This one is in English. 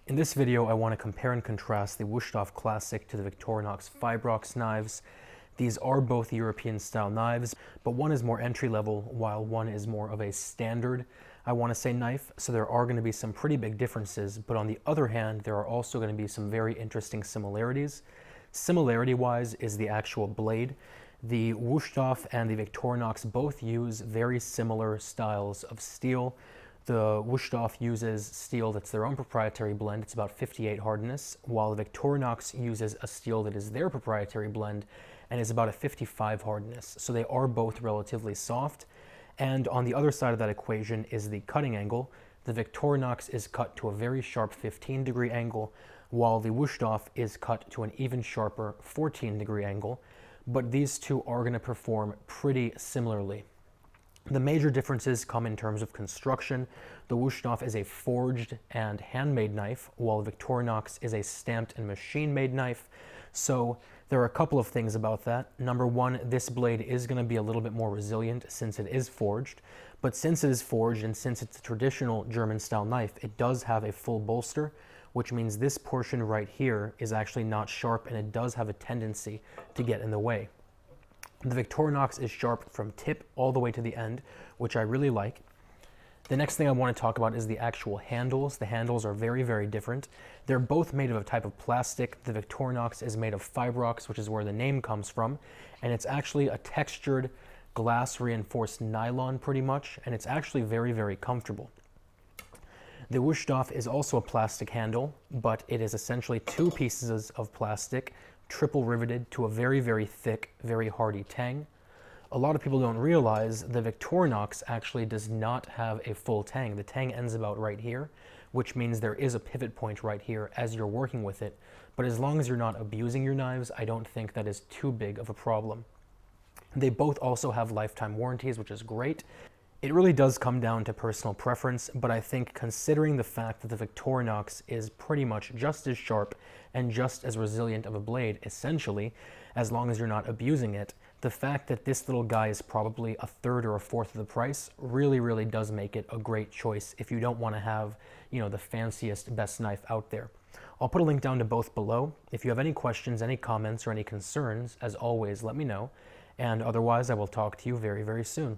In this video, I want to compare and contrast the Wusthof Classic to the Victorinox Fibrox knives. These are both European-style knives, but one is more entry-level, while one is more of a standard, I want to say, knife. So there are going to be some pretty big differences, but on the other hand, there are also going to be some very interesting similarities. Similarity-wise is the actual blade. The Wusthof and the Victorinox both use very similar styles of steel. The Wusthof uses steel that's their own proprietary blend. It's about 58 hardness, while the Victorinox uses a steel that is their proprietary blend and is about a 55 hardness. So they are both relatively soft. And on the other side of that equation is the cutting angle. The Victorinox is cut to a very sharp 15-degree angle, while the Wusthof is cut to an even sharper 14-degree angle. But these two are going to perform pretty similarly. The major differences come in terms of construction. The Wusthof is a forged and handmade knife, while Victorinox is a stamped and machine-made knife. So there are a couple of things about that. Number one, this blade is going to be a little bit more resilient since it is forged. But since it is forged and since it's a traditional German-style knife, it does have a full bolster, which means this portion right here is actually not sharp and it does have a tendency to get in the way. The Victorinox is sharp from tip all the way to the end, which I really like. The next thing I want to talk about is the actual handles. The handles are very, very different. They're both made of a type of plastic. The Victorinox is made of Fibrox, which is where the name comes from, and it's actually a textured glass reinforced nylon pretty much, and it's actually very, very comfortable. The Wusthof is also a plastic handle, but it is essentially two pieces of plastic triple riveted to a very, very thick, very hardy tang. A lot of people don't realize the Victorinox actually does not have a full tang. The tang ends about right here, which means there is a pivot point right here as you're working with it. But as long as you're not abusing your knives, I don't think that is too big of a problem. They both also have lifetime warranties, which is great. It really does come down to personal preference, but I think considering the fact that the Victorinox is pretty much just as sharp and just as resilient of a blade, essentially, as long as you're not abusing it, the fact that this little guy is probably a third or a fourth of the price really, really does make it a great choice if you don't want to have, the fanciest, best knife out there. I'll put a link down to both below. If you have any questions, any comments, or any concerns, as always, let me know. And otherwise, I will talk to you very, very soon.